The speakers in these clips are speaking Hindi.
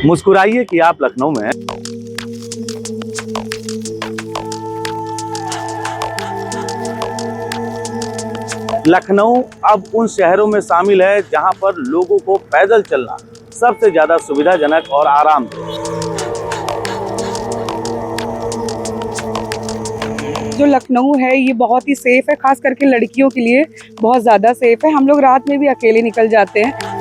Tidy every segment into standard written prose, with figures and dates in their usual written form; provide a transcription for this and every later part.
मुस्कुराइए कि आप लखनऊ में हैं। लखनऊ अब उन शहरों में शामिल है जहां पर लोगों को पैदल चलना सबसे ज्यादा सुविधाजनक और आरामदेह। जो लखनऊ है ये बहुत ही सेफ है, खास करके लड़कियों के लिए बहुत ज़्यादा सेफ है। हम लोग रात में भी अकेले निकल जाते हैं।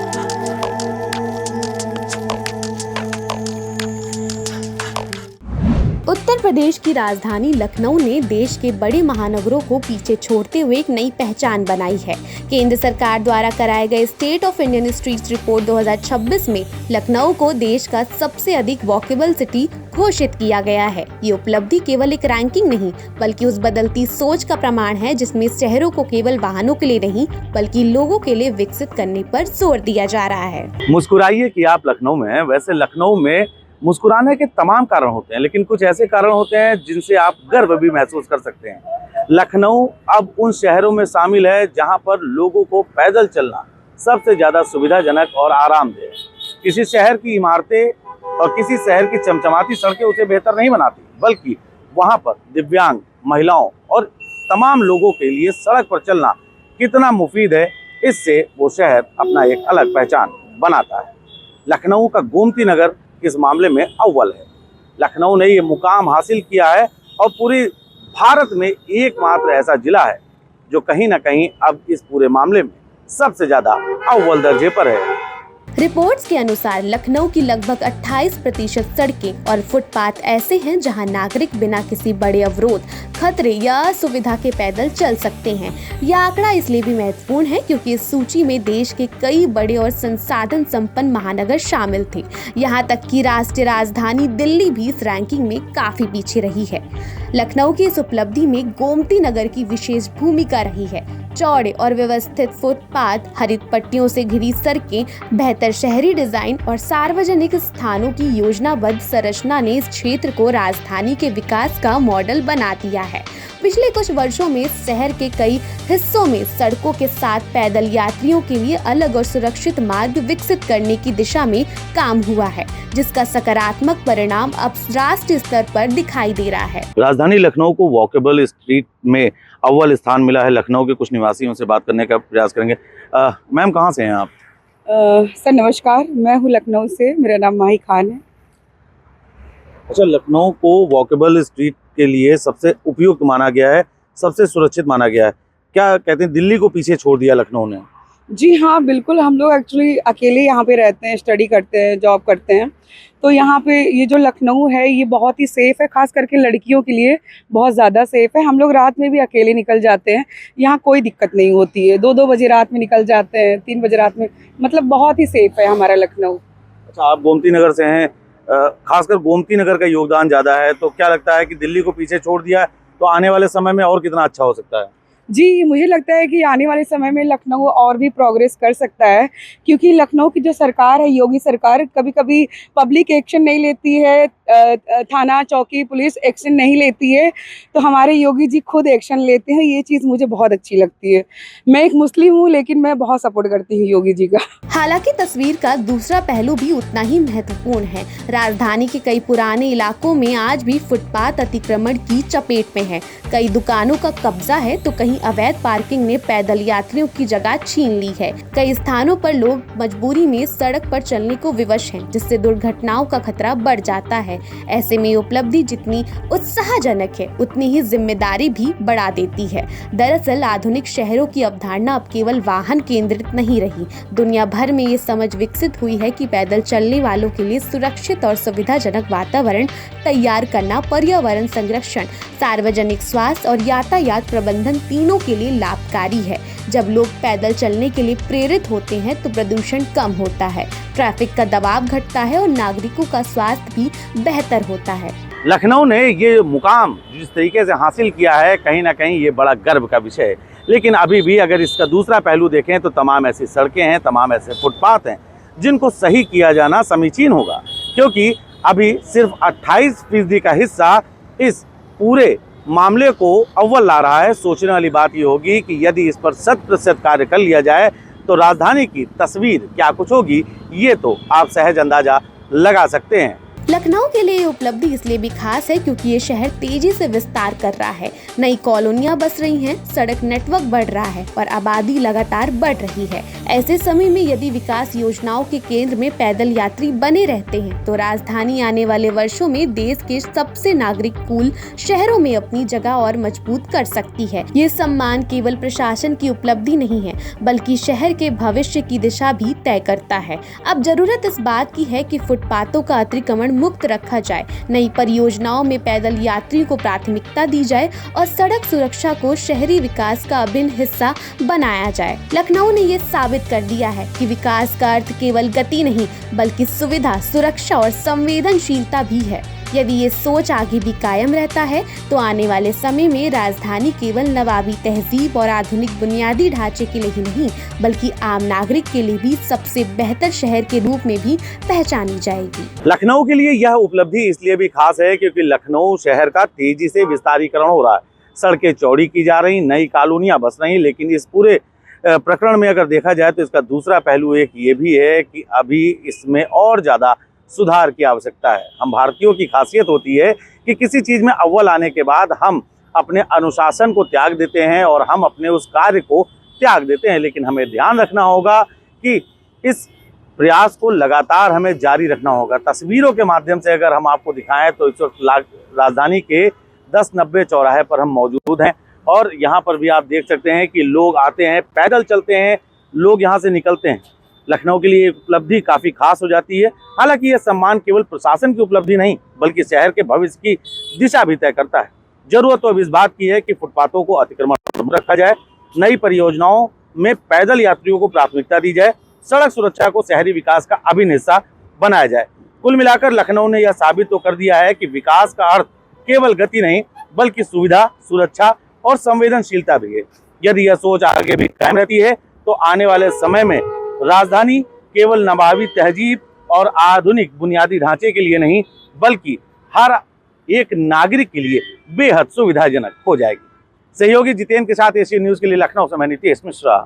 उत्तर प्रदेश की राजधानी लखनऊ ने देश के बड़े महानगरों को पीछे छोड़ते हुए एक नई पहचान बनाई है। केंद्र सरकार द्वारा कराए गए state of Indian streets report 2026 में लखनऊ को देश का सबसे अधिक वॉकेबल सिटी घोषित किया गया है। ये उपलब्धि केवल एक रैंकिंग नहीं बल्कि उस बदलती सोच का प्रमाण है जिसमें शहरों को केवल वाहनों के लिए नहीं बल्कि लोगों के लिए विकसित करने पर जोर दिया जा रहा है। मुस्कुराइए कि आप लखनऊ में हैं। वैसे लखनऊ में मुस्कुराने के तमाम कारण होते हैं, लेकिन कुछ ऐसे कारण होते हैं जिनसे आप गर्व भी महसूस कर सकते हैं। लखनऊ अब उन शहरों में शामिल है जहां पर लोगों को पैदल चलना सबसे ज़्यादा सुविधाजनक और आरामदेह है। किसी शहर की इमारतें और किसी शहर की चमचमाती सड़कें उसे बेहतर नहीं बनाती, बल्कि वहां पर दिव्यांग, महिलाओं और तमाम लोगों के लिए सड़क पर चलना कितना मुफीद है, इससे वो शहर अपना एक अलग पहचान बनाता है। लखनऊ का गोमती नगर इस मामले में अव्वल है। लखनऊ ने ये मुकाम हासिल किया है और पूरी भारत में एकमात्र ऐसा जिला है जो कहीं ना कहीं अब इस पूरे मामले में सबसे ज़्यादा अव्वल दर्जे पर है। रिपोर्ट्स के अनुसार लखनऊ की लगभग 28% सड़कें और फुटपाथ ऐसे हैं जहां नागरिक बिना किसी बड़े अवरोध, खतरे या असुविधा के पैदल चल सकते हैं। यह आंकड़ा इसलिए भी महत्वपूर्ण है क्योंकि इस सूची में देश के कई बड़े और संसाधन संपन्न महानगर शामिल थे। यहां तक कि राष्ट्रीय राजधानी दिल्ली भी इस रैंकिंग में काफी पीछे रही है। लखनऊ की इस उपलब्धि में गोमती नगर की विशेष भूमिका रही है। चौड़े और व्यवस्थित फुटपाथ, हरित पट्टियों से घिरी सड़कें, बेहतर शहरी डिजाइन और सार्वजनिक स्थानों की योजनाबद्ध संरचना ने इस क्षेत्र को राजधानी के विकास का मॉडल बना दिया है। पिछले कुछ वर्षों में शहर के कई हिस्सों में सड़कों के साथ पैदल यात्रियों के लिए अलग और सुरक्षित मार्ग विकसित करने की दिशा में काम हुआ है, जिसका सकारात्मक परिणाम अब राष्ट्रीय स्तर पर दिखाई दे रहा है। राजधानी लखनऊ को वॉकेबल स्ट्रीट में अव्वल स्थान मिला है। लखनऊ के कुछ निवासियों से बात करने का प्रयास करेंगे। मैम, कहाँ से हैं आप? सर नमस्कार, मैं हूँ लखनऊ से, मेरा नाम माही खान है। अच्छा, लखनऊ को वॉकेबल स्ट्रीट के लिए सबसे उपयुक्त माना गया है, सबसे सुरक्षित माना गया है। क्या कहते हैं, दिल्ली को पीछे छोड़ दिया लखनऊ ने? जी हाँ, बिल्कुल। हम लोग एक्चुअली अकेले यहाँ पे रहते हैं, स्टडी करते हैं, जॉब करते हैं, तो यहाँ पे ये जो लखनऊ है ये बहुत ही सेफ़ है, खास करके लड़कियों के लिए बहुत ज़्यादा सेफ़ है। हम लोग रात में भी अकेले निकल जाते हैं, यहाँ कोई दिक्कत नहीं होती है। 2-2 बजे रात में निकल जाते हैं, 3 बजे रात में, मतलब बहुत ही सेफ़ है हमारा लखनऊ। अच्छा, आप गोमती नगर से हैं, खासकर गोमती नगर का योगदान ज़्यादा है, तो क्या लगता है कि दिल्ली को पीछे छोड़ दिया है तो आने वाले समय में और कितना अच्छा हो सकता है? जी, मुझे लगता है कि आने वाले समय में लखनऊ और भी प्रोग्रेस कर सकता है, क्योंकि लखनऊ की जो सरकार है, योगी सरकार, कभी-कभी पब्लिक एक्शन नहीं लेती है, थाना, चौकी, पुलिस एक्शन नहीं लेती है, तो हमारे योगी जी खुद एक्शन लेते हैं। ये चीज़ मुझे बहुत अच्छी लगती है। मैं एक मुस्लिम हूँ, लेकिन मैं बहुत सपोर्ट करती हूँ योगी जी का। हालांकि तस्वीर का दूसरा पहलू भी उतना ही महत्वपूर्ण है। राजधानी के कई पुराने इलाकों में आज भी फुटपाथ अतिक्रमण की चपेट में है। कई दुकानों का कब्जा है तो कहीं अवैध पार्किंग ने पैदल यात्रियों की जगह छीन ली है। कई स्थानों पर लोग मजबूरी में सड़क पर चलने को विवश हैं, जिससे दुर्घटनाओं का खतरा बढ़ जाता है। ऐसे में उपलब्धि जितनी उत्साहजनक है उतनी ही जिम्मेदारी भी बढ़ा देती है। दरअसल आधुनिक शहरों की अवधारणा अब केवल वाहन केंद्रित नहीं रही। दुनिया भर में ये समझ विकसित हुई है कि पैदल चलने वालों के लिए सुरक्षित और सुविधाजनक वातावरण तैयार करना पर्यावरण संरक्षण, सार्वजनिक स्वास्थ्य और यातायात प्रबंधन तीनों के लिए लाभकारी है। जब लोग पैदल चलने के लिए प्रेरित होते हैं तो प्रदूषण कम होता है, ट्रैफिक का दबाव घटता है और नागरिकों का स्वास्थ्य भी बेहतर होता है। लखनऊ ने ये मुकाम जिस तरीके से हासिल किया है, कहीं ना कहीं ये बड़ा गर्व का विषय है। लेकिन अभी भी अगर इसका दूसरा पहलू देखें तो तमाम ऐसी सड़कें हैं, तमाम ऐसे फुटपाथ हैं जिनको सही किया जाना समीचीन होगा, क्योंकि अभी सिर्फ 28% का हिस्सा इस पूरे मामले को अव्वल ला रहा है। सोचने वाली बात ये होगी कि यदि इस पर 100% कार्य कर लिया जाए तो राजधानी की तस्वीर क्या कुछ होगी, ये तो आप सहज अंदाजा लगा सकते हैं। लखनऊ के लिए ये उपलब्धि इसलिए भी खास है क्योंकि ये शहर तेजी से विस्तार कर रहा है। नई कॉलोनियां बस रही हैं, सड़क नेटवर्क बढ़ रहा है और आबादी लगातार बढ़ रही है। ऐसे समय में यदि विकास योजनाओं के केंद्र में पैदल यात्री बने रहते हैं तो राजधानी आने वाले वर्षों में देश के सबसे नागरिकपूर्ण शहरों में अपनी जगह और मजबूत कर सकती है। ये सम्मान केवल प्रशासन की उपलब्धि नहीं है बल्कि शहर के भविष्य की दिशा भी तय करता है। अब जरूरत इस बात की है कि फुटपाथों का अतिक्रमण मुक्त रखा जाए, नई परियोजनाओं में पैदल यात्रियों को प्राथमिकता दी जाए और सड़क सुरक्षा को शहरी विकास का अभिन्न हिस्सा बनाया जाए। लखनऊ ने ये साबित कर दिया है कि विकास का अर्थ केवल गति नहीं बल्कि सुविधा, सुरक्षा और संवेदनशीलता भी है। यदि ये सोच आगे भी कायम रहता है तो आने वाले समय में राजधानी केवल नवाबी तहजीब और आधुनिक बुनियादी ढांचे के लिए ही नहीं बल्कि आम नागरिक के लिए भी सबसे बेहतर शहर के रूप में भी पहचानी जाएगी। लखनऊ के लिए यह उपलब्धि इसलिए भी खास है क्योंकि लखनऊ शहर का तेजी से विस्तारीकरण हो रहा है। सड़कें चौड़ी की जा रही, नई कॉलोनियां बस रही, लेकिन इस पूरे प्रकरण में अगर देखा जाए तो इसका दूसरा पहलू एक ये भी है कि अभी इसमें और ज़्यादा सुधार की आवश्यकता है। हम भारतीयों की खासियत होती है कि किसी चीज़ में अव्वल आने के बाद हम अपने अनुशासन को त्याग देते हैं और हम अपने उस कार्य को त्याग देते हैं, लेकिन हमें ध्यान रखना होगा कि इस प्रयास को लगातार हमें जारी रखना होगा। तस्वीरों के माध्यम से अगर हम आपको दिखाएं तो इस वक्त राजधानी के 10-90 चौराहे पर हम मौजूद हैं और यहाँ पर भी आप देख सकते हैं कि लोग आते हैं, पैदल चलते हैं, लोग यहाँ से निकलते हैं। लखनऊ के लिए उपलब्धि काफ़ी खास हो जाती है। हालांकि यह सम्मान केवल प्रशासन की उपलब्धि नहीं बल्कि शहर के भविष्य की दिशा भी तय करता है। जरूरत तो अब इस बात की है कि फुटपाथों को अतिक्रमण रखा जाए, नई परियोजनाओं में पैदल यात्रियों को प्राथमिकता दी जाए, सड़क सुरक्षा को शहरी विकास का अभिन्न हिस्सा बनाया जाए। कुल मिलाकर लखनऊ ने यह साबित तो कर दिया है कि विकास का अर्थ केवल गति नहीं बल्कि सुविधा, सुरक्षा और संवेदनशीलता भी है। यदि यह सोच आगे भी कायम रहती है तो आने वाले समय में राजधानी केवल नवाबी तहजीब और आधुनिक बुनियादी ढांचे के लिए नहीं बल्कि हर एक नागरिक के लिए बेहद सुविधाजनक हो जाएगी। सहयोगी जितेंद्र के साथ एशियन न्यूज़ के लिए लखनऊ से मैं नितेश मिश्रा।